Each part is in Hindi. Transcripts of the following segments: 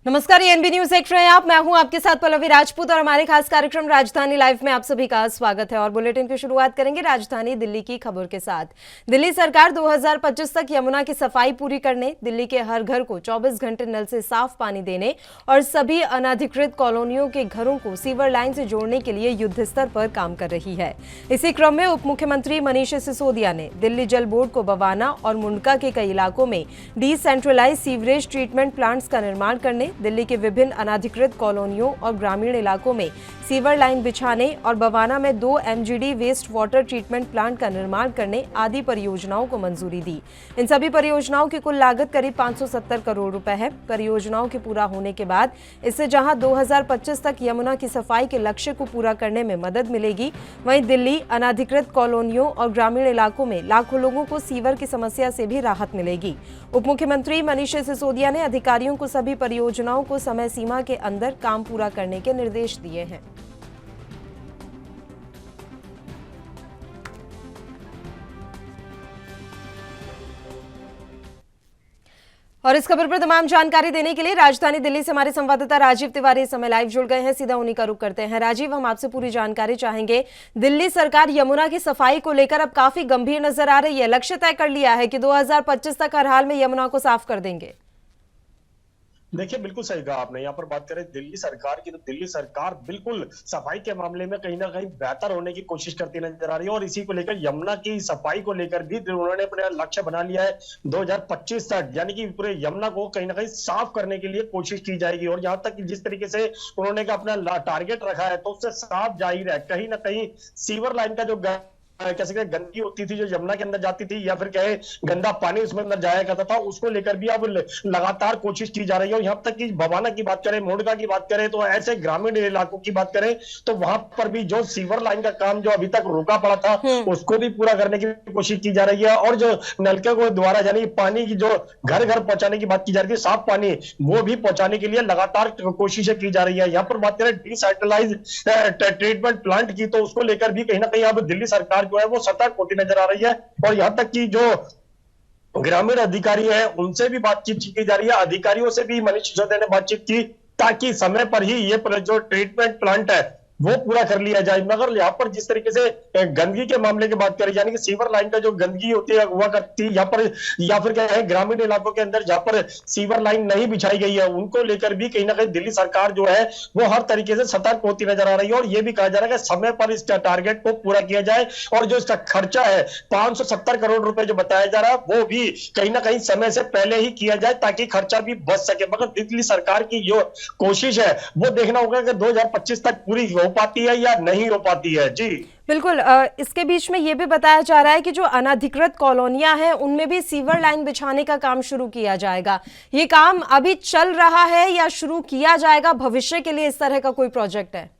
नमस्कार, ये एनबी न्यूज देख रहे हैं आप। मैं हूं आपके साथ पल्लवी राजपूत और हमारे खास कार्यक्रम राजधानी लाइव में आप सभी का स्वागत है। और बुलेटिन की शुरुआत करेंगे राजधानी दिल्ली की खबर के साथ। दिल्ली सरकार 2025 तक यमुना की सफाई पूरी करने, दिल्ली के हर घर को 24 घंटे नल से साफ पानी देने और सभी अनधिकृत कॉलोनियों के घरों को सीवर लाइन से जोड़ने के लिए युद्ध स्तर पर काम कर रही है। इसी क्रम में उप मुख्यमंत्री मनीष सिसोदिया ने दिल्ली जल बोर्ड को बवाना और मुंडका के कई इलाकों में डिसेंट्रलाइज सीवरेज ट्रीटमेंट प्लांट्स का निर्माण करने, दिल्ली के विभिन्न अनाधिकृत कॉलोनियों और ग्रामीण इलाकों में सीवर लाइन बिछाने और बवाना में 2 MGD waste water treatment plant का निर्माण करने आदि परियोजनाओं को मंजूरी दी। इन सभी परियोजनाओं की कुल लागत करीब 570 करोड़ रुपए है। परियोजनाओं के पूरा होने के बाद इससे जहां 2025 तक यमुना की सफाई के लक्ष्य को पूरा करने में मदद मिलेगी, वहीं दिल्ली अनाधिकृत कॉलोनियों और ग्रामीण इलाकों में लाखों लोगों को सीवर की समस्या से भी राहत मिलेगी। उप मुख्यमंत्री मनीष सिसोदिया ने अधिकारियों को सभी परियोजनाओं को समय सीमा के अंदर काम पूरा करने के निर्देश दिए हैं। और इस खबर पर तमाम जानकारी देने के लिए राजधानी दिल्ली से हमारे संवाददाता राजीव तिवारी इस समय लाइव जुड़ गए हैं। सीधा उन्हीं का रुख करते हैं। राजीव, हम आपसे पूरी जानकारी चाहेंगे। दिल्ली सरकार यमुना की सफाई को लेकर अब काफी गंभीर नजर आ रही है। लक्ष्य तय कर लिया है कि 2025 तक हर हाल में यमुना को साफ कर देंगे। देखिए, बिल्कुल सही कहा आपने। यहाँ पर बात करें दिल्ली सरकार की, तो दिल्ली सरकार बिल्कुल सफाई के मामले में कहीं ना कहीं बेहतर होने की कोशिश करती नजर आ रही है। और इसी को लेकर यमुना की सफाई को लेकर भी उन्होंने अपना लक्ष्य बना लिया है 2025 तक, यानी कि पूरे यमुना को कहीं ना कहीं साफ करने के लिए कोशिश की जाएगी। और यहाँ तक जिस तरीके से उन्होंने अपना टारगेट रखा है, तो उससे साफ जाहिर है कहीं ना कहीं सीवर लाइन का जो कैसे गंदगी होती थी जो यमुना के अंदर जाती थी, या फिर कहे गंदा पानी उसमें अंदर जाया करता था, उसको लेकर भी अब लगातार कोशिश की जा रही है। और यहाँ तक कि बवाना की बात करें, मुंडका की बात करें, तो ऐसे ग्रामीण इलाकों की बात करें तो वहां पर भी जो सीवर लाइन का काम जो अभी तक रुका पड़ा था उसको भी पूरा करने की कोशिश की जा रही है। और जो नलके को द्वारा यानी पानी की जो घर घर पहुंचाने की बात की जा रही थी, साफ पानी, वो भी पहुंचाने के लिए लगातार कोशिशें की जा रही है। यहाँ पर बात करें डिसेंट्रलाइज ट्रीटमेंट प्लांट की, तो उसको लेकर भी कहीं ना कहीं अब दिल्ली सरकार जो है वो सतर्क होती नजर आ रही है। और यहां तक कि जो ग्रामीण अधिकारी है उनसे भी बातचीत की जा रही है, अधिकारियों से भी मनीष सिसोदिया ने बातचीत की ताकि समय पर ही ये जो ट्रीटमेंट प्लांट है वो पूरा कर लिया जाए। मगर यहाँ पर जिस तरीके से गंदगी के मामले की बात करें, यानी कि सीवर लाइन का जो गंदगी होती है हुआ करती है यहाँ पर, या फिर क्या है ग्रामीण इलाकों के अंदर जहाँ पर सीवर लाइन नहीं बिछाई गई है, उनको लेकर भी कहीं ना कहीं दिल्ली सरकार जो है वो हर तरीके से सतर्क होती नजर आ रही है। और ये भी कहा जा रहा है कि समय पर इस टारगेट को पूरा किया जाए। और जो इसका खर्चा है 570 करोड़ रुपए जो बताया जा रहा है, वो भी कहीं ना कहीं समय से पहले ही किया जाए ताकि खर्चा भी बच सके। मगर दिल्ली सरकार की जो कोशिश है वो देखना होगा कि 2025 तक पूरी हो पाती है या नहीं हो पाती है। जी बिल्कुल। इसके बीच में ये भी बताया जा रहा है कि जो अनधिकृत कॉलोनियां हैं उनमें भी सीवर लाइन बिछाने का काम शुरू किया जाएगा। ये काम अभी चल रहा है या शुरू किया जाएगा? भविष्य के लिए इस तरह का कोई प्रोजेक्ट है?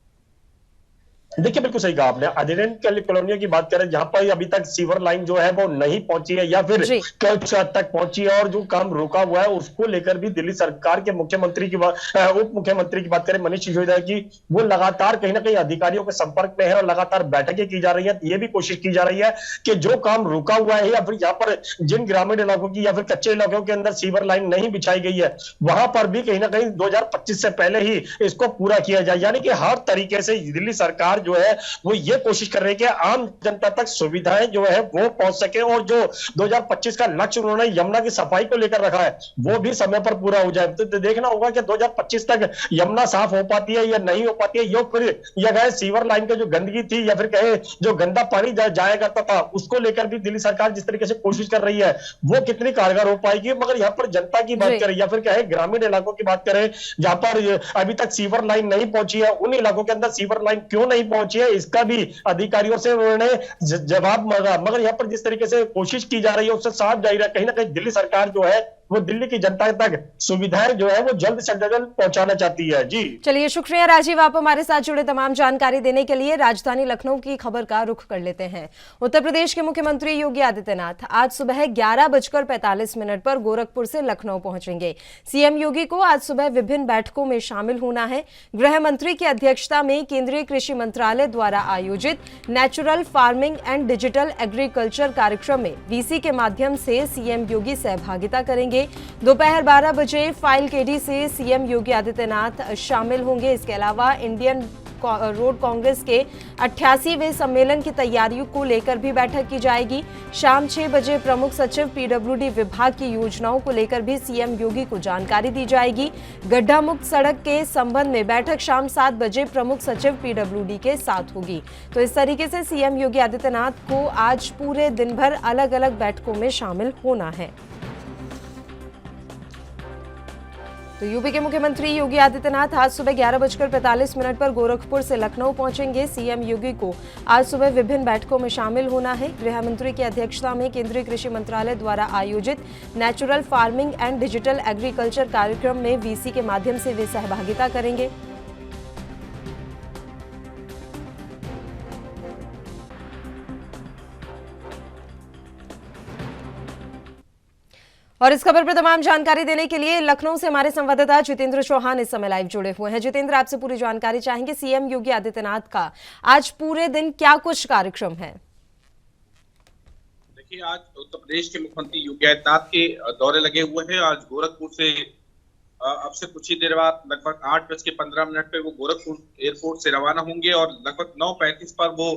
देखिए, बिल्कुल सही कहा आपने। अधिरेंट कॉलोनियों की बात करें जहां पर अभी तक सीवर लाइन जो है वो नहीं पहुंची है या फिर कुछ हद तक पहुंची है, और जो काम रुका हुआ है उसको लेकर भी दिल्ली सरकार के मुख्यमंत्री की उप मुख्यमंत्री की बात करें मनीष सिसोदिया की, वो लगातार कहीं ना कहीं अधिकारियों के संपर्क में है और लगातार बैठकें की जा रही है। ये भी कोशिश की जा रही है कि जो काम रुका हुआ है या फिर यहाँ पर जिन ग्रामीण इलाकों की या फिर कच्चे इलाकों के अंदर सीवर लाइन नहीं बिछाई गई है, वहां पर भी कहीं ना कहीं 2025 से पहले ही इसको पूरा किया जाए। यानी कि हर तरीके से दिल्ली सरकार जो है वो ये कोशिश कर रही है कि आम जनता तक सुविधाएं जो है वो पहुंच सके, और जो 2025 का लक्ष्य उन्होंने यमुना की सफाई को लेकर रखा है वो भी समय पर पूरा हो जाए। तो देखना होगा कि 2025 तक यमुना साफ हो पाती है या नहीं हो पाती है। यो फिर यह कहे सीवर लाइन का जो गंदगी थी या फिर कहे जो गंदा पानी जाया करता था, उसको लेकर भी दिल्ली सरकार जिस तरीके से कोशिश कर रही है वो कितनी कारगर हो पाएगी। मगर यहाँ पर जनता की बात करें या फिर कहे ग्रामीण इलाकों की बात करें जहां पर अभी तक सीवर लाइन नहीं पहुंची है, उन इलाकों के अंदर सीवर लाइन क्यों नहीं पहुंची है, इसका भी अधिकारियों से उन्होंने जवाब मांगा। मगर यहाँ पर जिस तरीके से कोशिश की जा रही है उससे साफ जाहिर है कहीं ना कहीं दिल्ली सरकार जो है वो दिल्ली की जनता तक सुविधाएं जो है वो जल्द से जल्द पहुंचाना चाहती है। जी चलिए, शुक्रिया राजीव, आप हमारे साथ जुड़े तमाम जानकारी देने के लिए। राजधानी लखनऊ की खबर का रुख कर लेते हैं। उत्तर प्रदेश के मुख्यमंत्री योगी आदित्यनाथ आज सुबह 11:45 पर गोरखपुर से लखनऊ पहुंचेंगे। सीएम योगी को आज सुबह विभिन्न बैठकों में शामिल होना है। गृह मंत्री की अध्यक्षता में केंद्रीय कृषि मंत्रालय द्वारा आयोजित natural farming and digital agriculture कार्यक्रम में वीसी के माध्यम से सीएम योगी सहभागिता करेंगे। करेंगे। दोपहर 12 बजे फाइल केडी से सीएम योगी आदित्यनाथ शामिल होंगे। इसके अलावा इंडियन रोड कांग्रेस के 88वें सम्मेलन की तैयारियों को लेकर भी बैठक की जाएगी। शाम 6 बजे प्रमुख सचिव पीडब्ल्यूडी विभाग की योजनाओं को लेकर भी सीएम योगी को जानकारी दी जाएगी। गड्ढा मुक्त सड़क के संबंध में बैठक शाम 7 बजे प्रमुख सचिव पीडब्ल्यूडी के साथ होगी। तो इस तरीके से सीएम योगी आदित्यनाथ को आज पूरे दिन भर अलग अलग बैठकों में शामिल होना है। तो यूपी के मुख्यमंत्री योगी आदित्यनाथ आज सुबह 11:45 पर गोरखपुर से लखनऊ पहुंचेंगे। सीएम योगी को आज सुबह विभिन्न बैठकों में शामिल होना है। गृह मंत्री की अध्यक्षता में केंद्रीय कृषि मंत्रालय द्वारा आयोजित natural farming and digital agriculture कार्यक्रम में वीसी के माध्यम से वे सहभागिता करेंगे। और इस खबर पर तमाम जानकारी देने के लिए लखनऊ से हमारे संवाददाता जितेंद्र चौहान इस समय लाइव जुड़े हुए हैं। जितेंद्र, आपसे पूरी जानकारी चाहेंगे। सीएम योगी आदित्यनाथ का आज पूरे दिन क्या कुछ कार्यक्रम है? देखिए, आज उत्तर प्रदेश के मुख्यमंत्री योगी आदित्यनाथ के दौरे लगे हुए हैं। आज गोरखपुर से अब से कुछ ही देर बाद लगभग 8:15 पे वो गोरखपुर एयरपोर्ट से रवाना होंगे और लगभग 9:35 पर वो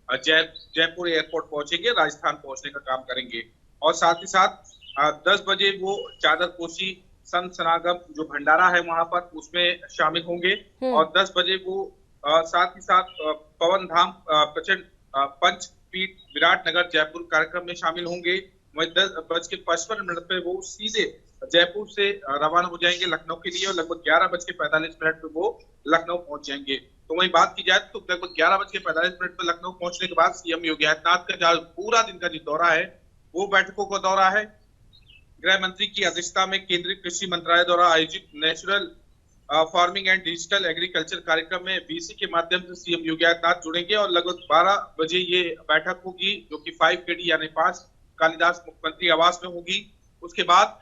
जयपुर एयरपोर्ट पहुंचेंगे, राजस्थान पहुंचने का काम करेंगे। और साथ ही साथ 10 बजे वो चादरपोशी संत समागम जो भंडारा है वहां पर उसमें शामिल होंगे। और 10 बजे वो साथ ही साथ पवन धाम प्रचंड पंचपीठ विराटनगर जयपुर कार्यक्रम में शामिल होंगे। वहीं 10:55 पे वो सीधे जयपुर से रवाना हो जाएंगे लखनऊ के लिए और लगभग 11:45 पे वो लखनऊ पहुंच जाएंगे। तो वहीं बात की जाए तो लगभग 11:45 पे लखनऊ पहुंचने के बाद सीएम योगी आदित्यनाथ का जो पूरा दिन का जो दौरा है वो बैठकों का दौरा है। गृह मंत्री की अध्यक्षता में केंद्रीय कृषि मंत्रालय द्वारा आयोजित natural farming and digital agriculture कार्यक्रम में वीसी के माध्यम से सीएम योगी आदित्यनाथ जुड़ेंगे और लगभग 12 बजे ये बैठक होगी जो कि 5 केडी यानी 5 कालिदास मुख्यमंत्री आवास में होगी। उसके बाद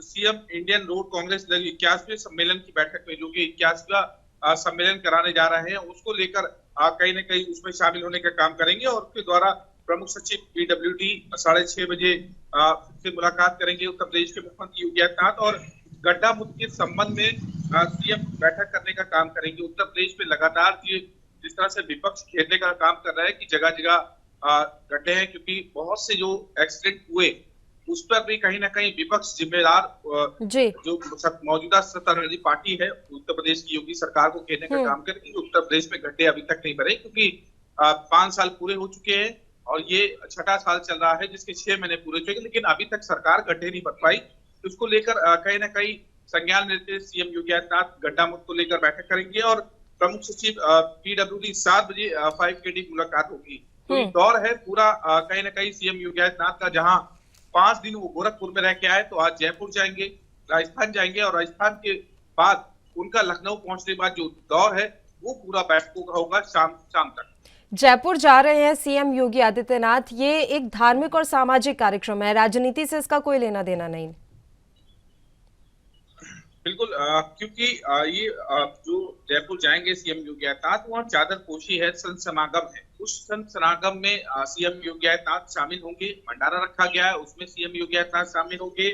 सीएम इंडियन रोड कांग्रेस 81वें सम्मेलन की बैठक में जो कि 81वां सम्मेलन कराने जा रहे हैं उसको लेकर कहीं न कहीं उसमें शामिल होने का काम करेंगे और उसके द्वारा प्रमुख सचिव पीडब्ल्यूडी 6:30 बजे से मुलाकात करेंगे उत्तर प्रदेश के मुख्यमंत्री योगी आदित्यनाथ और गड्ढा मुक्त के संबंध में सीएम बैठक करने का काम करेंगे। उत्तर प्रदेश में लगातार जिस तरह से विपक्ष घेरने का काम कर रहा है कि जगह जगह गड्ढे हैं क्योंकि बहुत से जो एक्सीडेंट हुए उस पर भी कहीं ना कहीं विपक्ष जिम्मेदार जो मौजूदा सत्ताधारी पार्टी है उत्तर प्रदेश की योगी सरकार को घेरने का काम करेगी। उत्तर प्रदेश में गड्ढे अभी तक नहीं भरे क्योंकि 5 साल पूरे हो चुके हैं और ये 6ठा साल चल रहा है जिसके 6 महीने पूरे हो चुके, लेकिन अभी तक सरकार गड्ढे नहीं भर पाई। उसको लेकर कहीं ना कहीं संज्ञान लेते सीएम योगी आदित्यनाथ गड्ढा मुक्त को लेकर बैठक करेंगे और प्रमुख सचिव पीडब्ल्यूडी 7 बजे 5 केडी मुलाकात होगी। तो दौर है पूरा कहीं ना कहीं सीएम योगी आदित्यनाथ का, जहां 5 दिन वो गोरखपुर में रह के आए तो आज जयपुर जाएंगे, राजस्थान जाएंगे और राजस्थान के बाद उनका लखनऊ पहुंचने के बाद जो दौर है वो पूरा बैठकों का होगा शाम तक। जयपुर जा रहे हैं सीएम योगी आदित्यनाथ, ये एक धार्मिक और सामाजिक कार्यक्रम है, राजनीति से इसका कोई लेना देना नहीं। बिल्कुल, क्योंकि ये जो जयपुर जाएंगे सीएम योगी आदित्यनाथ वहाँ चादरपोशी है, संत समागम है। उस संत समागम में सीएम योगी आदित्यनाथ शामिल होंगे। भंडारा रखा गया है उसमें सीएम योगी आदित्यनाथ शामिल होंगे।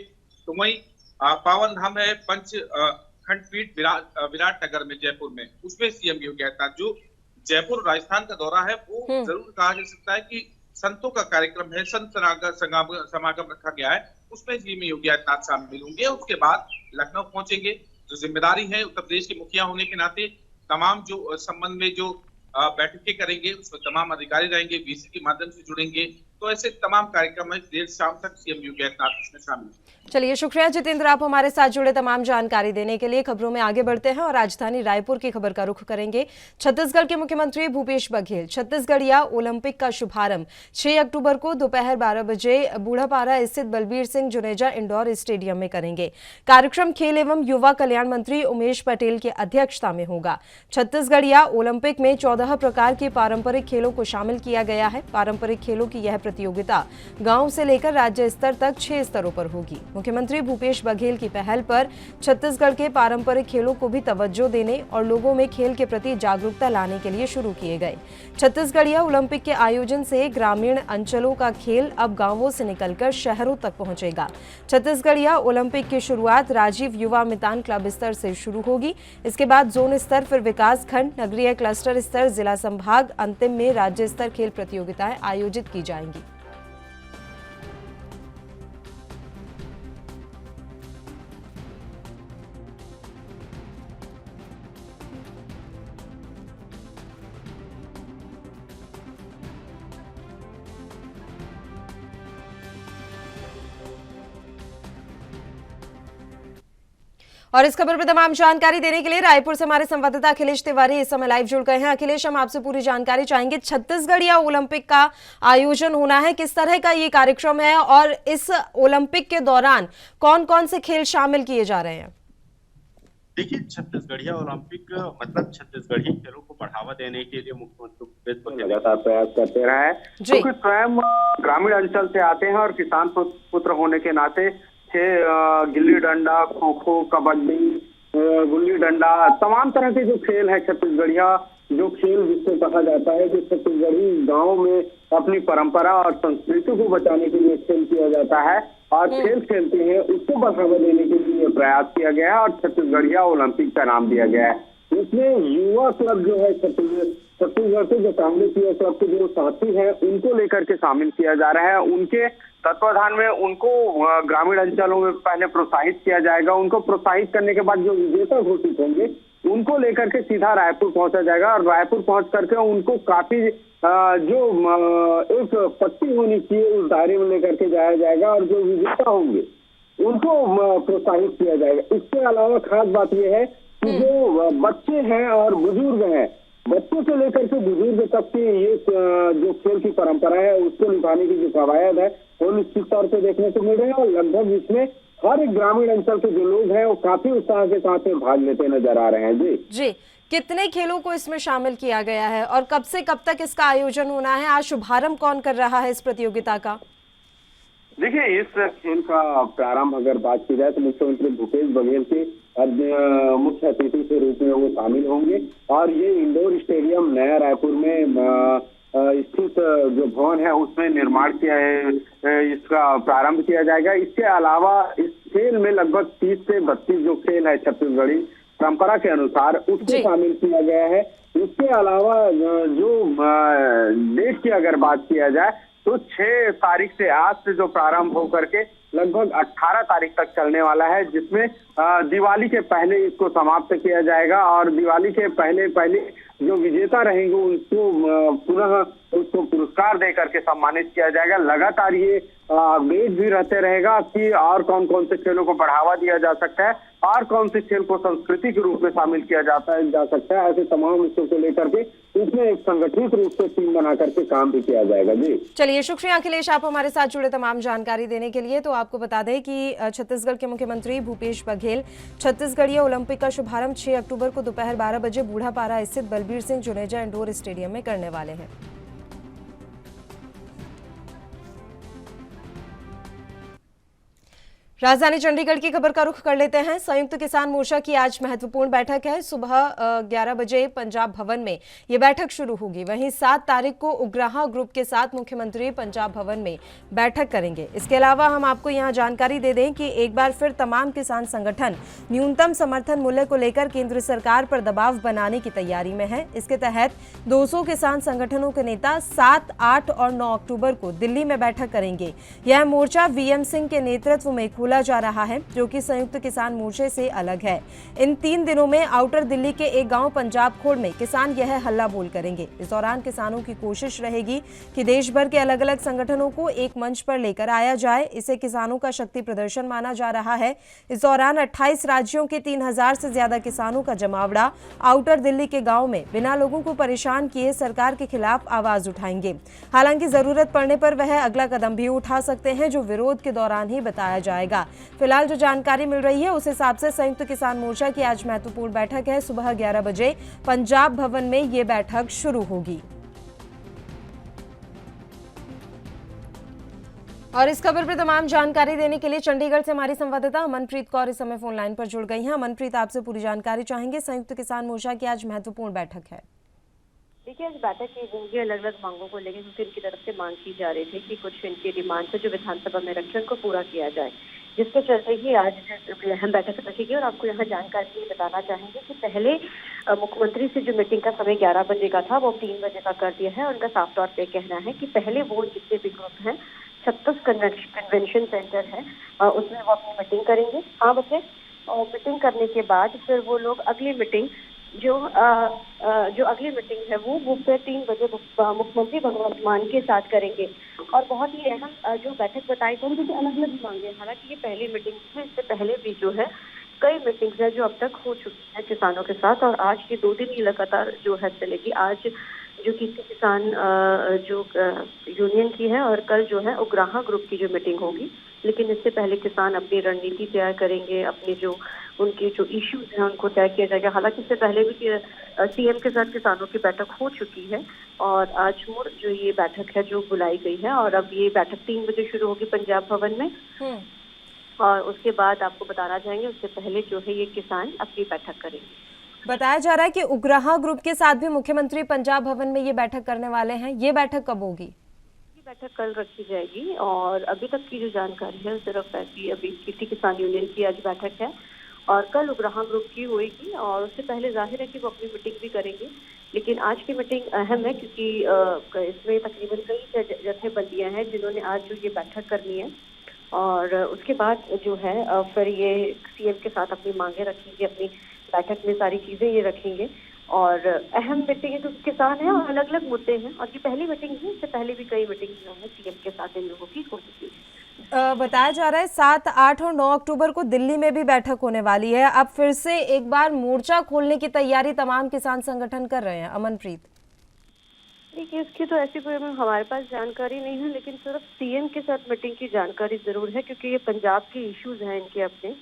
तो वहीं पावन धाम है पंच खंडपीठ विराटनगर में जयपुर में, उसमें सीएम योगी आदित्यनाथ जो जयपुर राजस्थान का दौरा है वो जरूर कहा जा सकता है कि संतों का कार्यक्रम है, संत समागम रखा गया है, उसमें सीएम योगी आदित्यनाथ शामिल होंगे। उसके बाद लखनऊ पहुंचेंगे। जो जिम्मेदारी है उत्तर प्रदेश के मुखिया होने के नाते तमाम जो संबंध में जो बैठकें करेंगे उसमें तमाम अधिकारी रहेंगे, वीसी के माध्यम से जुड़ेंगे। तो ऐसे तमाम कार्यक्रम है, देर शाम तक सीएम योगी आदित्यनाथ इसमें शामिल। चलिए, शुक्रिया जितेंद्र, आप हमारे साथ जुड़े तमाम जानकारी देने के लिए। खबरों में आगे बढ़ते हैं और राजधानी रायपुर की खबर का रुख करेंगे। छत्तीसगढ़ के मुख्यमंत्री भूपेश बघेल छत्तीसगढ़िया ओलंपिक का शुभारंभ 6 अक्टूबर को दोपहर 12 बजे बूढ़ापारा स्थित बलबीर सिंह जुनेजा इंडोर स्टेडियम में करेंगे। कार्यक्रम खेल एवं युवा कल्याण मंत्री उमेश पटेल की अध्यक्षता में होगा। छत्तीसगढ़िया ओलंपिक में 14 प्रकार के पारंपरिक खेलों को शामिल किया गया है। पारंपरिक खेलों की यह प्रतियोगिता गांव से लेकर राज्य स्तर तक 6 स्तरों पर होगी। मुख्यमंत्री भूपेश बघेल की पहल पर छत्तीसगढ़ के पारंपरिक खेलों को भी तवज्जो देने और लोगों में खेल के प्रति जागरूकता लाने के लिए शुरू किए गए छत्तीसगढ़िया ओलंपिक के आयोजन से ग्रामीण अंचलों का खेल अब गांवों से निकलकर शहरों तक पहुंचेगा। छत्तीसगढ़िया ओलंपिक की शुरुआत राजीव युवा मितान क्लब स्तर से शुरू होगी। इसके बाद जोन स्तर, फिर विकास खंड, नगरीय क्लस्टर स्तर, जिला संभाग, अंतिम में राज्य स्तर खेल प्रतियोगिताएं आयोजित की जाएंगी। और इस खबर पर तमाम जानकारी देने के लिए रायपुर से हमारे संवाददाता अखिलेश तिवारी इस समय लाइव जुड़ गए हैं। अखिलेश, हम आपसे पूरी जानकारी चाहेंगे। छत्तीसगढ़िया ओलंपिक का आयोजन होना है, किस तरह का ये कार्यक्रम है और इस ओलंपिक के दौरान कौन कौन से खेल शामिल किए जा रहे हैं? देखिए, छत्तीसगढ़िया ओलंपिक मतलब छत्तीसगढ़ी खेलों को बढ़ावा देने के लिए मुख्यमंत्री भूपेश बघेल लगातार प्रयास करते रहे हैं, क्योंकि स्वयं ग्रामीण अंचल से आते हैं और किसान पुत्र होने के नाते गिल्ली डंडा, खो खो, कबड्डी, गुल्ली डंडा, तमाम तरह के जो खेल है छत्तीसगढ़िया, जो खेल जिसको कहा जाता है, जो छत्तीसगढ़ी गांव में अपनी परंपरा और संस्कृति को बचाने के लिए खेल किया जाता है और खेल खेलते हैं, उसको बढ़ावा देने के लिए प्रयास किया गया है और छत्तीसगढ़िया ओलंपिक का नाम दिया गया है। इसमें युवा क्लब जो है छत्तीसगढ़ से जो कांग्रेस युवा क्लब के जो साथी हैं उनको लेकर के शामिल किया जा रहा है। उनके तत्वाधान में उनको ग्रामीण अंचलों में पहले प्रोत्साहित किया जाएगा। उनको प्रोत्साहित करने के बाद जो विजेता घोषित होंगे उनको लेकर के सीधा रायपुर पहुंचा जाएगा और रायपुर पहुंच करके उनको काफी जो एक पट्टी होनी चाहिए उस दायरे में लेकर के जाया जाएगा और जो विजेता होंगे उनको प्रोत्साहित किया जाएगा। इसके अलावा खास बात यह है कि जो बच्चे हैं और बुजुर्ग हैं, बच्चों से लेकर के बुजुर्ग तक की ये जो खेल की परंपरा है उसको निभाने की जो कवायद है वो निश्चित तौर पे देखने को मिल रहे हैं और लगभग इसमें हर एक ग्रामीण अंचल के जो लोग हैं वो काफी उत्साह के साथ में भाग लेते नजर आ रहे हैं। जी, कितने खेलों को इसमें शामिल किया गया है और कब से कब तक इसका आयोजन होना है? आज शुभारंभ कौन कर रहा है इस प्रतियोगिता का? देखिए, इस खेल का प्रारंभ अगर बात की जाए तो मुख्यमंत्री भूपेश बघेल के मुख्य अतिथि के रूप में वो शामिल होंगे और ये इंडोर स्टेडियम नया रायपुर में स्थित जो भवन है उसमें निर्माण किया है, इसका प्रारंभ किया जाएगा। इसके अलावा इस खेल में लगभग 30 से 32 जो खेल है छत्तीसगढ़ी परंपरा के अनुसार उसको शामिल किया गया है। इसके अलावा जो डेट की अगर बात किया जाए तो 6 तारीख से आज से जो प्रारंभ हो करके लगभग 18 तारीख तक चलने वाला है, जिसमें दिवाली के पहले इसको समाप्त किया जाएगा और दिवाली के पहले जो विजेता रहेंगे उनको पुनः उसको पुरस्कार दे करके सम्मानित किया जाएगा। लगातार ये अपडेट भी रहते रहेगा कि और कौन कौन से खेलों को बढ़ावा दिया जा सकता है और कौन से खेल को संस्कृति के रूप में शामिल किया जा सकता है। ऐसे तमाम विषयों को लेकर के इसमें एक संगठित रूप से टीम बना करके काम भी किया जाएगा। जी चलिए, शुक्रिया अखिलेश, आप हमारे साथ जुड़े तमाम जानकारी देने के लिए। तो आपको बता दें कि छत्तीसगढ़ के मुख्यमंत्री भूपेश बघेल छत्तीसगढ़िया ओलंपिक का शुभारंभ 6 अक्टूबर को दोपहर 12 बजे बूढ़ापारा स्थित बलबीर सिंह जुनेजा इंडोर स्टेडियम में करने वाले हैं। राजधानी चंडीगढ़ की खबर का रुख कर लेते हैं। संयुक्त किसान मोर्चा की आज महत्वपूर्ण बैठक है। सुबह 11 बजे पंजाब भवन में ये बैठक शुरू होगी। वहीं 7 तारीख को उग्राहा ग्रुप के साथ मुख्यमंत्री पंजाब भवन में बैठक करेंगे। इसके अलावा हम आपको यहां जानकारी दे दें कि एक बार फिर तमाम किसान संगठन न्यूनतम समर्थन मूल्य को लेकर केंद्र सरकार पर दबाव बनाने की तैयारी में है। इसके तहत 200 किसान संगठनों के नेता 7, 8 और 9 अक्टूबर को दिल्ली में बैठक करेंगे। यह मोर्चा वीएम सिंह के नेतृत्व में खोला जा रहा है, जो कि संयुक्त किसान मोर्चे से अलग है। इन 3 दिनों में आउटर दिल्ली के एक गांव पंजाब खोड़ में किसान यह हल्ला बोल करेंगे। इस दौरान किसानों की कोशिश रहेगी कि देश भर के अलग अलग संगठनों को एक मंच पर लेकर आया जाए। इसे किसानों का शक्ति प्रदर्शन माना जा रहा है। इस दौरान 28 राज्यों के 3000 से ज्यादा किसानों का जमावड़ा आउटर दिल्ली के गाँव में बिना लोगों को परेशान किए सरकार के खिलाफ आवाज उठाएंगे। हालांकि जरूरत पड़ने पर वह अगला कदम भी उठा सकते हैं, जो विरोध के दौरान ही बताया जाएगा। फिलहाल जो जानकारी मिल रही है उस हिसाब से संयुक्त किसान मोर्चा की आज महत्वपूर्ण बैठक है। सुबह 11 बजे पंजाब भवन में ये बैठक शुरू होगी। और इस खबर पर तमाम जानकारी देने के लिए चंडीगढ़ से हमारी संवाददाता अमनप्रीत कौर इस समय फोन लाइन पर जुड़ गई हैं। अमनप्रीत, आपसे पूरी जानकारी चाहेंगे। संयुक्त किसान मोर्चा की आज महत्वपूर्ण बैठक है। देखिए, आज बैठक की गई है अलग अलग मांगों को लेकर, क्योंकि इनकी तरफ से मांग की जा रही थी कि कुछ इनकी डिमांड है जो विधानसभा में रखे उनको पूरा किया जाए, जिसके चलते ही आज अहम बैठक रखी गई। और आपको यहाँ जानकारी बताना चाहेंगे कि पहले मुख्यमंत्री से जो मीटिंग का समय 11 बजे का था वो 3 बजे का कर दिया है। उनका साफ तौर पे कहना है कि पहले वो जितने भी ग्रुप हैं 36 कन्वेंशन सेंटर है उसमें वो अपनी मीटिंग करेंगे 6 बजे, और मीटिंग करने के बाद फिर वो लोग अगली मीटिंग जो अगली मीटिंग है वो फिर 3 बजे मुख्यमंत्री भगवंत मान के साथ करेंगे। और बहुत ही अहम जो बैठक बताई गई, क्योंकि अलग अलग मांगे, हालांकि ये पहली मीटिंग है, इससे पहले भी जो है कई मीटिंग्स है जो अब तक हो चुकी है किसानों के साथ, और आज ये 2 दिन ही लगातार जो है चलेगी। आज जो किसान जो यूनियन की है, और कल जो है उग्राहा ग्रुप की जो मीटिंग होगी। लेकिन इससे पहले किसान अपनी रणनीति तैयार करेंगे, अपने जो उनके जो इश्यूज हैं उनको तय किया जाएगा। हालांकि इससे पहले भी सीएम के साथ किसानों की बैठक हो चुकी है, और आज मुड़ जो ये बैठक है जो बुलाई गई है, और अब ये बैठक 3 बजे शुरू होगी पंजाब भवन में। और उसके बाद आपको बताना चाहेंगे, उससे पहले जो है ये किसान अपनी बैठक करेंगे। बताया जा रहा है कि उग्राहा ग्रुप के साथ भी मुख्यमंत्री पंजाब भवन में ये बैठक करने वाले हैं। ये बैठक कब होगी? ये बैठक कल रखी जाएगी, और अभी तक की जो जानकारी है सिर्फ ऐसी अभी खेती किसान यूनियन की आज बैठक है, और कल उग्राहा ग्रुप की होगी। और उससे पहले जाहिर है कि वो अपनी मीटिंग भी करेंगे, लेकिन आज की मीटिंग अहम है क्योंकि इसमें तकरीबन कई जत्थेबंदियां हैं जिन्होंने आज जो ये बैठक करनी है, और उसके बाद जो है फिर ये सीएम के साथ अपनी मांगे रखेंगे, अपनी बैठक में सारी चीजें ये रखेंगे। और अहम मीटिंग है क्योंकि किसान है और अलग अलग मुद्दे हैं, और ये पहली मीटिंग है, इससे पहले भी कई मीटिंग जो है सीएम के साथ इन लोगों की हो चुकी है। बताया जा रहा है 7, 8 और 9 अक्टूबर को दिल्ली में भी बैठक होने वाली है। अब फिर से एक बार मोर्चा खोलने की तैयारी तमाम किसान संगठन कर रहे हैं। अमनप्रीत, देखिए, इसकी तो ऐसी कोई हमारे पास जानकारी नहीं है, लेकिन सिर्फ सीएम के साथ मीटिंग की जानकारी जरूर है, क्योंकि ये पंजाब के इश्यूज हैं इनके अपने।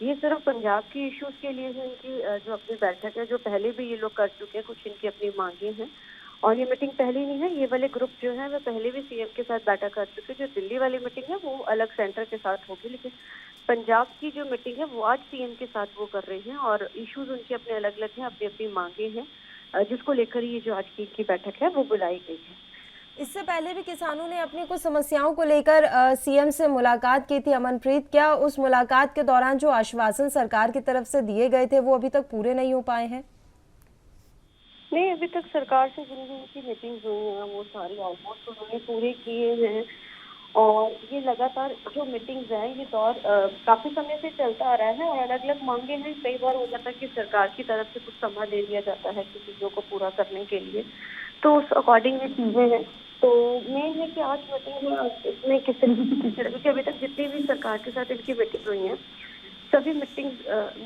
ये सिर्फ पंजाब के इश्यूज के लिए है इनकी जो अपनी बैठक है, जो पहले भी ये लोग कर चुके हैं, कुछ इनकी अपनी मांगे हैं। और ये मीटिंग पहली नहीं है, ये वाले ग्रुप जो है वो पहले भी सीएम के साथ बैठक कर चुके हैं। जो दिल्ली वाली मीटिंग है वो अलग सेंटर के साथ होगी, लेकिन पंजाब की जो मीटिंग है वो आज सीएम के साथ वो कर रहे हैं, और इश्यूज उनके अपने अलग अलग हैं, अपनी अपनी मांगे हैं, जिसको लेकर ये जो आज की बैठक है वो बुलाई गई है। इससे पहले भी किसानों ने अपनी कुछ समस्याओं को लेकर सीएम से मुलाकात की थी। अमनप्रीत, क्या उस मुलाकात के दौरान जो आश्वासन सरकार की तरफ से दिए गए थे वो अभी तक पूरे नहीं हो पाए हैं? नहीं, अभी तक सरकार से जिन की मीटिंग्स हुई हैं वो सारी ऑलमोस्ट उन्होंने पूरे किए हैं, और ये लगातार जो मीटिंग्स हैं ये दौर काफी समय से चलता आ रहा है, और अलग अलग मांगे हैं। कई बार हो जाता है कि सरकार की तरफ से कुछ समय दे दिया जाता है कि चीजों को पूरा करने के लिए, तो उस अकॉर्डिंग ये चीजें हैं। तो मेन है कि आज मीटिंग में इसमें किस तरीके की चीजें, क्योंकि अभी तक जितनी भी सरकार के साथ इनकी मीटिंग हुई है सभी मीटिंग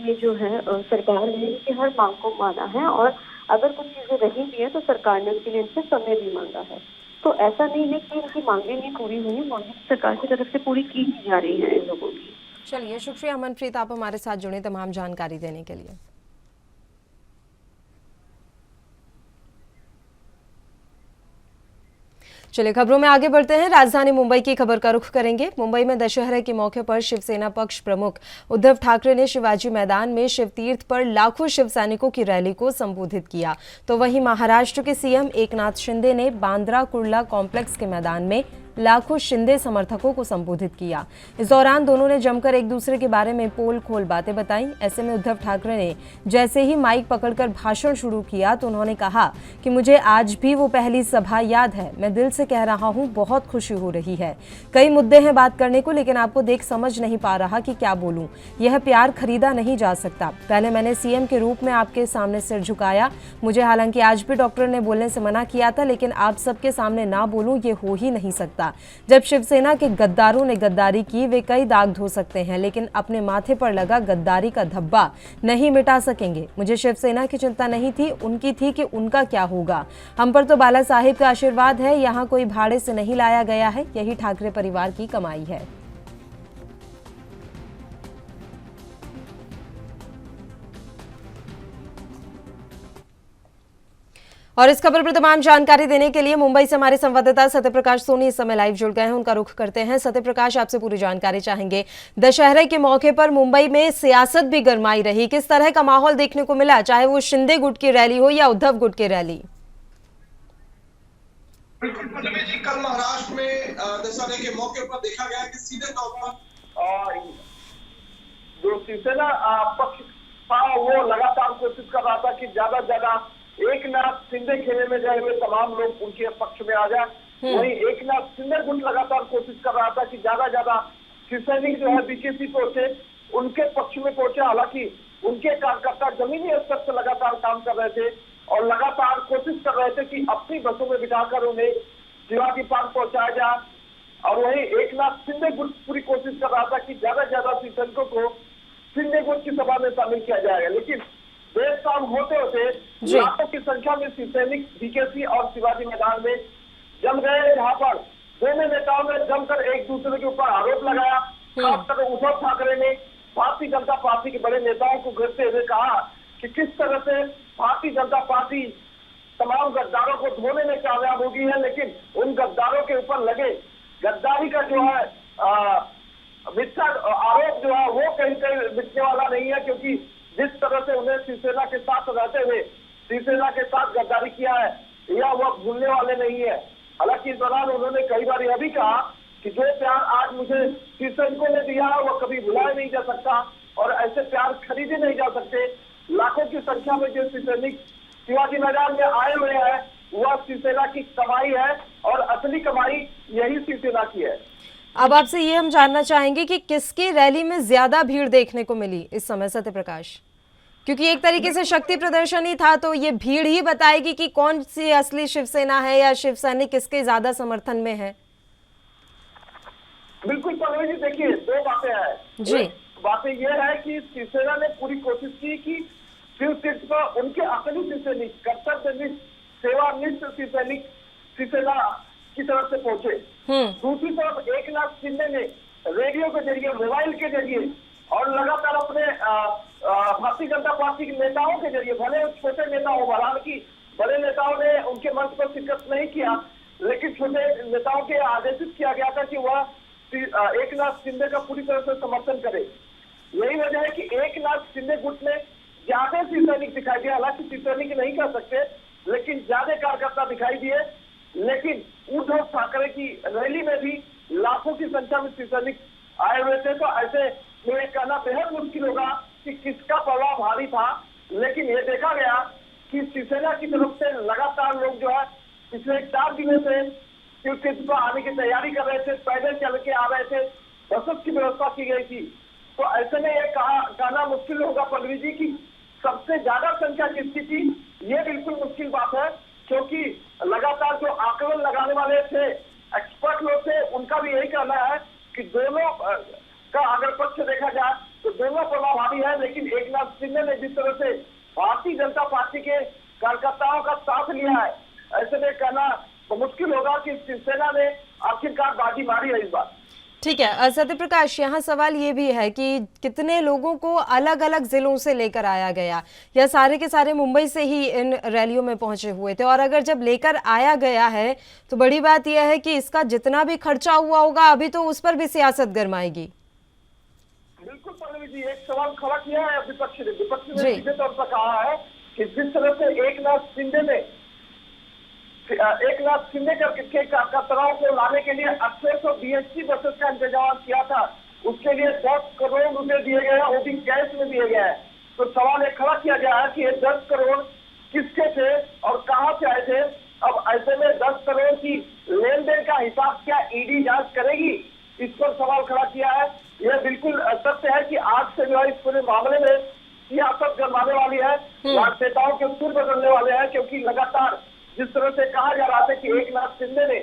में जो है सरकार ने इनकी हर मांग को माना है, और अगर कुछ चीजें रही भी है तो सरकार ने उनके लिए इनसे समय भी मांगा है। तो ऐसा नहीं है कि इनकी मांगे नहीं पूरी हुई है, मांगे सरकार की तरफ से पूरी की जा रही है इन लोगों की। चलिए, शुक्रिया अमनप्रीत, आप हमारे साथ जुड़े तमाम जानकारी देने के लिए। चलिए खबरों में आगे बढ़ते हैं। राजधानी मुंबई की खबर का रुख करेंगे। मुंबई में दशहरे के मौके पर शिवसेना पक्ष प्रमुख उद्धव ठाकरे ने शिवाजी मैदान में शिव तीर्थ पर लाखों शिव सैनिकों की रैली को संबोधित किया, तो वहीं महाराष्ट्र के सीएम एकनाथ शिंदे ने बांद्रा कुर्ला कॉम्प्लेक्स के मैदान में लाखों शिंदे समर्थकों को संबोधित किया। इस दौरान दोनों ने जमकर एक दूसरे के बारे में पोल खोल बातें बताई। ऐसे में उद्धव ठाकरे ने जैसे ही माइक पकड़कर भाषण शुरू किया तो उन्होंने कहा कि मुझे आज भी वो पहली सभा याद है। मैं दिल से कह रहा हूँ, बहुत खुशी हो रही है। कई मुद्दे हैं बात करने को, लेकिन आपको देख समझ नहीं पा रहा कि क्या बोलूं। यह प्यार खरीदा नहीं जा सकता। पहले मैंने सीएम के रूप में आपके सामने सिर झुकाया। मुझे हालांकि आज भी डॉक्टर ने बोलने से मना किया था, लेकिन आप सबके सामने ना बोलूं ये हो ही नहीं सकता। जब शिवसेना के गद्दारों ने गद्दारी की, वे कई दाग धो सकते हैं, लेकिन अपने माथे पर लगा गद्दारी का धब्बा नहीं मिटा सकेंगे। मुझे शिवसेना की चिंता नहीं थी, उनकी थी कि उनका क्या होगा। हम पर तो बाला साहिब का आशीर्वाद है, यहाँ कोई भाड़े से नहीं लाया गया है। यही ठाकरे परिवार की कमाई है। और इस खबर पर तमाम जानकारी देने के लिए मुंबई से हमारे संवाददाता सत्यप्रकाश सोनी इस समय लाइव जुड़ गए हैं। उनका रुख करते हैं। सत्यप्रकाश, आपसे पूरी जानकारी चाहेंगे। दशहरे के मौके पर मुंबई में सियासत भी गरमाई रही, किस तरह का माहौल देखने को मिला, चाहे वो शिंदे गुट की रैली हो या उद्धव गुट की रैली? बिल्कुल पल्लवी जी, कल महाराष्ट्र में दशहरे के मौके पर देखा गया कि सीधे तौर पर जो शिवसेना पक्ष था वो लगातार कोशिश कर रहा था कि ज्यादा से ज्यादा एकनाथ शिंदे खेमे में गए हुए तमाम लोग उनके पक्ष में आ जाए। वहीं एकनाथ शिंदे गुट लगातार कोशिश कर रहा था कि ज्यादा ज्यादा शिवसैनिक जो है बीकेसी पहुंचे, उनके पक्ष में पहुंचे। हालांकि उनके कार्यकर्ता जमीनी स्तर से लगातार काम कर रहे थे और लगातार कोशिश कर रहे थे कि अपनी बसों में बिठाकर उन्हें शिवाजी पार्क पहुंचाया जाए। और वहीं एकनाथ शिंदे गुट पूरी कोशिश कर रहा था कि ज्यादा से ज्यादा शिवसैनिकों को शिंदे गुट की सभा में शामिल किया जाएगा। लेकिन देर शाम होते होते लाखों की संख्या में शिवसैनिक बीकेसी और शिवाजी मैदान में जम गए, जहां पर दोनों नेताओं ने जमकर एक दूसरे के ऊपर आरोप लगाया। खासकर उद्धव ठाकरे ने भारतीय जनता पार्टी के बड़े नेताओं को घेरते हुए कहा कि किस तरह से भारतीय जनता पार्टी तमाम गद्दारों को धोने में कामयाब होगी है, लेकिन उन गद्दारों के ऊपर लगे गद्दारी का जो है मिथ्या आरोप जो है वो कहीं कहीं मिटने वाला नहीं है, क्योंकि जिस तरह से उन्हें शिवसेना के साथ रहते हुए शिवसेना के साथ गद्दारी किया है यह वह भूलने वाले नहीं है। हालांकि इस दौरान उन्होंने कई बार यह भी कहा कि जो प्यार आज मुझे शिवसैनिकों ने दिया है वह कभी भुलाया नहीं जा सकता और ऐसे प्यार खरीदे नहीं जा सकते। लाखों की संख्या में जो शिवसैनिक शिवाजी मैदान में आए हुए हैं वह शिवसेना की कमाई है और असली कमाई यही शिवसेना की है। अब आपसे ये हम जानना चाहेंगे कि किसकी रैली में ज्यादा भीड़ देखने को मिली इस समय, सत्यप्रकाश? क्योंकि एक तरीके से शक्ति प्रदर्शन ही था, तो ये भीड़ ही बताएगी कि कौन सी असली शिवसेना है या शिव सैनिक किसके ज्यादा समर्थन में है। बिल्कुल पल्लवी जी, देखिए दो बातें हैं जी। बातें यह है कि शिवसेना ने पूरी कोशिश की कि शिव तीर्थ पर उनके असली शिवसैनिक, कर्तव्यनिष्ठ सेवानिष्ठ शिवसैनिक शिवसेना की तरफ से पहुंचे। दूसरी तरफ एकनाथ शिंदे ने रेडियो के जरिए, मोबाइल के जरिए और लगातार अपने भारतीय जनता पार्टी के नेताओं के जरिए, भले छोटे नेता हो, हालांकि बड़े नेताओं ने उनके मंच पर शिरकत नहीं किया, लेकिन छोटे नेताओं के आदेशित किया गया था कि वह एकनाथ शिंदे का पूरी तरह से समर्थन करे। यही वजह है कि एकनाथ शिंदे गुट में ज्यादा शिवसैनिक दिखाई दिए। हालांकि शिवसैनिक नहीं कर सकते, लेकिन ज्यादा कार्यकर्ता दिखाई दिए। लेकिन उद्धव ठाकरे की रैली में भी लाखों की संख्या में शिवसैनिक आए हुए थे। तो ऐसे में कहना बेहद मुश्किल होगा कि किसका प्रभाव भारी था, लेकिन ये देखा गया कि शिवसेना की तरफ से लगातार लोग जो है पिछले 4 दिनों से शिव तीर्थ पर आने की तैयारी कर रहे थे, पैदल चल के आ रहे थे, बसों की व्यवस्था की गई थी। तो ऐसे में ये कहना मुश्किल होगा पल्लवी जी की सबसे ज्यादा संख्या किसकी थी, ये बिल्कुल मुश्किल बात है, क्योंकि लगातार जो आकलन लगाने वाले थे, एक्सपर्ट लोग थे, उनका भी यही कहना है कि दोनों का अगर पक्ष देखा जाए तो दोनों प्रभावशाली है। लेकिन एकनाथ शिंदे ने जिस तरह से भारतीय जनता पार्टी के कार्यकर्ताओं का साथ लिया है, ऐसे में कहना तो मुश्किल होगा कि शिवसेना ने आखिरकार बाजी मारी है इस बार। ठीक है सत्यप्रकाश, यहाँ सवाल ये भी है कि कितने लोगों को अलग अलग जिलों से लेकर आया गया, या सारे के सारे मुंबई से ही इन रैलियों में पहुंचे हुए थे? और अगर जब लेकर आया गया है तो बड़ी बात यह है कि इसका जितना भी खर्चा हुआ होगा अभी तो उस पर भी सियासत गरमाएगी। बिल्कुल पल्लवी जी, एक सवाल खड़ा किया है विपक्ष ने सीधे तौर पर कहा है कि जिस तरह से एकनाथ शिंदे के कार्यकर्ताओं को लाने के लिए 800 बीएसटी बसेस का इंतजाम किया था, उसके लिए 10 करोड़ रुपए दिए गए हैं, वो भी कैश में दिए गए हैं। तो सवाल ये खड़ा किया गया है कि ये 10 करोड़ किसके थे और कहां से आए थे। अब ऐसे में 10 करोड़ की लेन देन का हिसाब क्या ईडी जांच करेगी, इस पर सवाल खड़ा किया है। यह बिल्कुल सत्य है कि आज से जो है इस पूरे मामले में सियासत गरमाने वाली है, नेताओं के सुर बदलने वाले हैं, क्योंकि लगातार जिस तरह से कहा जा रहा था कि एकनाथ शिंदे ने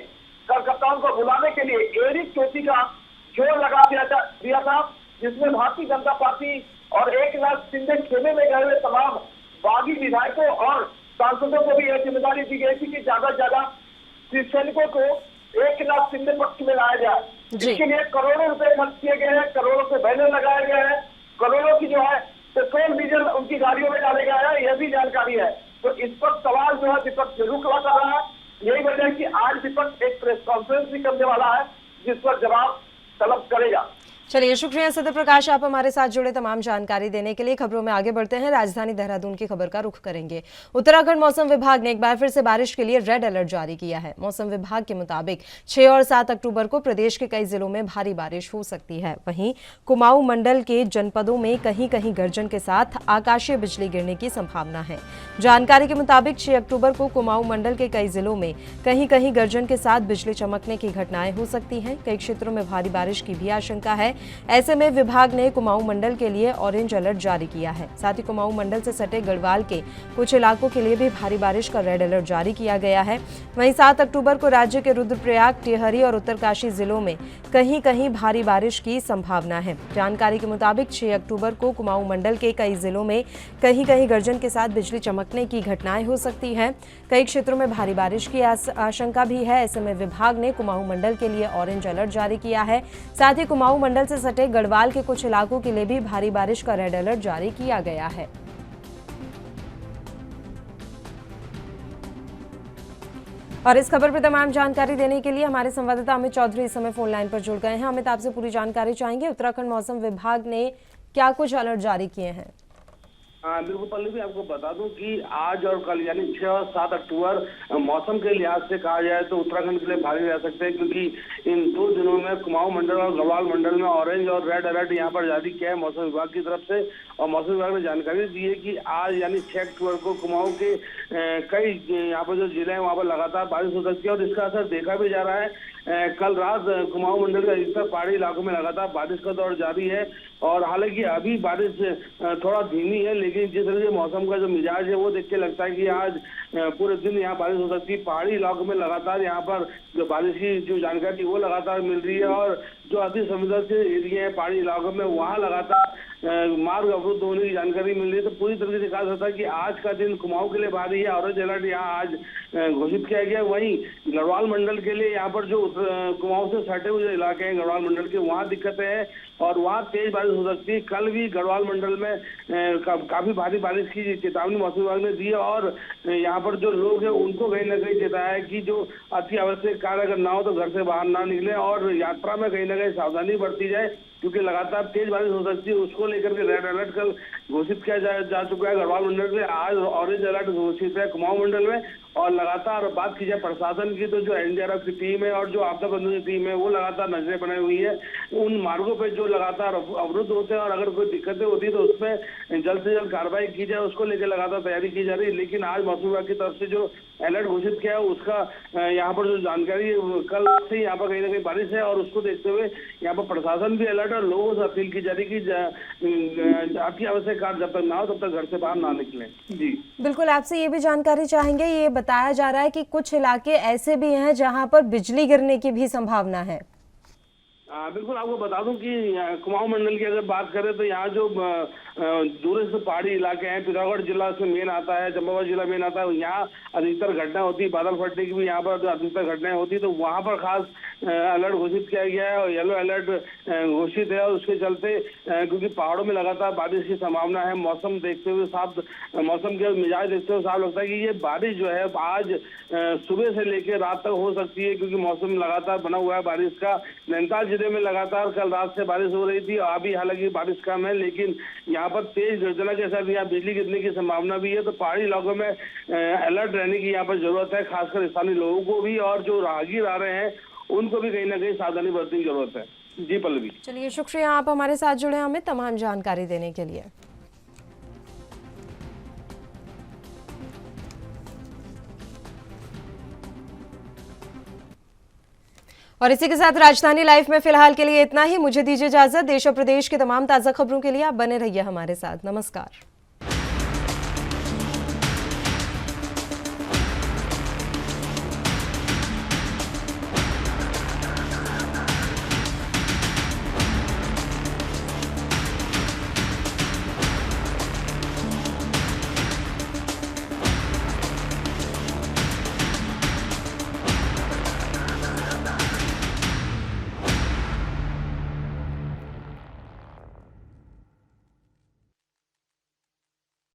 कार्यकर्ताओं को बुलाने के लिए एरिक चोटी का जोर लगा दिया था, जिसमें भारतीय जनता पार्टी और एकनाथ शिंदे खेमे में गए हुए तमाम बागी विधायकों और सांसदों को भी यह जिम्मेदारी दी गई थी कि ज्यादा से ज्यादा शिवसैनिकों को एकनाथ शिंदे पक्ष में लाया जाए। इसके लिए करोड़ों रुपए खर्च किए गए हैं, करोड़ों के बैनर लगाए गए हैं, करोड़ों की जो है पेट्रोल डीजल उनकी गाड़ियों में डाले गए हैं, यह भी जानकारी है। तो इस पर सवाल जो है विपक्ष जरूर खड़ा कर रहा है। यही वजह है कि आज विपक्ष एक प्रेस कॉन्फ्रेंस भी करने वाला है जिस पर जवाब तलब करेगा। चलिए, शुक्रिया सत्य प्रकाश, आप हमारे साथ जुड़े तमाम जानकारी देने के लिए। खबरों में आगे बढ़ते हैं, राजधानी देहरादून की खबर का रुख करेंगे। उत्तराखंड मौसम विभाग ने एक बार फिर से बारिश के लिए रेड अलर्ट जारी किया है। मौसम विभाग के मुताबिक 6 और 7 अक्टूबर को प्रदेश के कई जिलों में भारी बारिश हो सकती है। वहीं कुमाऊं मंडल के जनपदों में कहीं कहीं गर्जन के साथ आकाशीय बिजली गिरने की संभावना है। जानकारी के मुताबिक 6 अक्टूबर को कुमाऊं मंडल के कई जिलों में कहीं कहीं गर्जन के साथ बिजली चमकने की घटनाएं हो सकती हैं। कई क्षेत्रों में भारी बारिश की भी आशंका है। ऐसे में विभाग ने कुमाऊं मंडल के लिए ऑरेंज अलर्ट जारी किया है। साथ ही कुमाऊं मंडल से सटे गढ़वाल के कुछ इलाकों के लिए भी भारी बारिश का रेड अलर्ट जारी किया गया है। वहीं 7 अक्टूबर को राज्य के रुद्रप्रयाग, टिहरी और उत्तरकाशी जिलों में कहीं कहीं भारी बारिश की संभावना है। जानकारी के मुताबिक 6 अक्टूबर को कुमाऊं मंडल के कई जिलों में कहीं कहीं गर्जन के साथ बिजली चमकने की घटनाएं हो सकती हैं। कई क्षेत्रों में भारी बारिश की आशंका भी है। ऐसे में विभाग ने कुमाऊं मंडल के लिए ऑरेंज अलर्ट जारी किया है। साथ ही कुमाऊं मंडल से सटे गढ़वाल के कुछ इलाकों के लिए भी भारी बारिश का रेड अलर्ट जारी किया गया है। और इस खबर पर तमाम जानकारी देने के लिए हमारे संवाददाता अमित चौधरी इस समय फोन लाइन पर जुड़ गए हैं। अमित, आपसे पूरी जानकारी चाहेंगे, उत्तराखंड मौसम विभाग ने क्या कुछ अलर्ट जारी किए हैं? बिल्कुल पल्लवी, आपको बता दूं कि आज और कल यानी 6 और 7 अक्टूबर मौसम के लिहाज से कहा जाए तो उत्तराखंड के लिए भारी रह सकते हैं, क्योंकि इन 2 दिनों में कुमाऊं मंडल और गढ़वाल मंडल में ऑरेंज और रेड अलर्ट यहाँ पर जारी किया है मौसम विभाग की तरफ से। और मौसम विभाग ने जानकारी दी है कि आज यानी 6 अक्टूबर को कुमाऊं के कई यहाँ पर जो जिले हैं वहाँ पर लगातार बारिश हो सकती है और इसका असर देखा भी जा रहा है। कल रात कुमाऊं मंडल के अधिकतर पहाड़ी इलाकों में लगातार बारिश का दौर जारी है और हालांकि अभी बारिश थोड़ा धीमी है, लेकिन जिस तरह से मौसम का जो मिजाज है वो देख के लगता है कि आज पूरे दिन यहाँ बारिश हो सकती है। पहाड़ी इलाकों में लगातार यहाँ पर जो बारिश की जो जानकारी वो लगातार मिल रही है और जो अति संवेदनशील एरिया है पहाड़ी इलाकों में वहाँ लगातार मार्ग अवरुद्ध होने की जानकारी मिल रही है। तो पूरी तरीके से कहा जाता है कि आज का दिन कुमाऊं के लिए भारी है। ऑरेंज अलर्ट यहाँ आज घोषित किया गया। वहीं गढ़वाल मंडल के लिए यहाँ पर जो कुमाऊं से सटे हुए इलाके हैं गढ़वाल मंडल के, वहाँ दिक्कतें हैं और वहाँ तेज बारिश हो सकती है। कल भी गढ़वाल मंडल में काफी भारी बारिश की चेतावनी मौसम विभाग ने दी है और यहाँ पर जो लोग हैं उनको कहीं ना कहीं चेताया है कि जो अति आवश्यक कार्य अगर ना हो तो घर से बाहर ना निकले और यात्रा में कहीं ना कहीं सावधानी बरती जाए, क्योंकि लगातार तेज बारिश हो सकती है। उसको लेकर के रेड अलर्ट कल घोषित किया जा चुका है गढ़वाल मंडल में। आज ऑरेंज अलर्ट घोषित है कुमाऊं मंडल में। और लगातार बात की जाए प्रशासन की तो जो एनडीआरएफ की टीम है और जो आपदा प्रबंधन की टीम है वो लगातार नजरें बनाई हुई है उन मार्गों पे जो लगातार अवरुद्ध होते हैं और अगर कोई दिक्कतें होती है तो उसमें जल्द से जल्द कार्रवाई की जाए, उसको लेकर लगातार तैयारी की जा रही है। लेकिन आज मौसम विभाग की तरफ से जो अलर्ट घोषित किया है उसका यहाँ पर जो जानकारी कल से यहाँ पर कहीं ना कहीं बारिश है और उसको देखते हुए यहाँ पर प्रशासन भी अलर्ट और लोगों से अपील की जा रही कि अति आवश्यक कार्य जब तक ना हो तब तक घर से बाहर ना निकले। जी बिल्कुल, आपसे ये भी जानकारी चाहेंगे। ये बताया जा रहा है कि कुछ इलाके ऐसे भी हैं जहां पर बिजली गिरने की भी संभावना है। बिल्कुल, आपको बता दूं कि कुमाऊं मंडल की अगर बात करें तो यहाँ जो दूरस्थ पहाड़ी इलाके हैं, पिथौरागढ़ जिला से मेन आता है, चंपावत जिला मेन आता है, यहाँ अधिकतर घटना होती है। बादल फटने की भी यहाँ पर अधिकतर घटनाएं होती है, तो वहाँ पर खास अलर्ट घोषित किया गया है और येलो अलर्ट घोषित है। और उसके चलते क्योंकि पहाड़ों में लगातार बारिश की संभावना है, मौसम देखते हुए साफ मौसम के मिजाज देखते हुए साफ लगता है कि ये बारिश जो है आज सुबह से लेकर रात तक हो सकती है, क्योंकि मौसम लगातार बना हुआ है बारिश का। नैनीताल जिले में लगातार कल रात से बारिश हो रही थी, अभी हालांकि बारिश कम है, लेकिन यहाँ पर तेज गर्जना के साथ यहाँ बिजली गिरने की संभावना भी है। तो पहाड़ी इलाकों में अलर्ट रहने की यहाँ पर जरूरत है, खासकर स्थानीय लोगों को भी और जो राहगीर आ रहे हैं उनको भी कहीं ना कहीं सावधानी बरतने की जरूरत है। जी पल्लवी। चलिए, शुक्रिया, आप हमारे साथ जुड़े हमें तमाम जानकारी देने के लिए। और इसी के साथ राजधानी लाइव में फिलहाल के लिए इतना ही। मुझे दीजिए इजाजत। देश और प्रदेश के तमाम ताजा खबरों के लिए आप बने रहिए हमारे साथ। नमस्कार।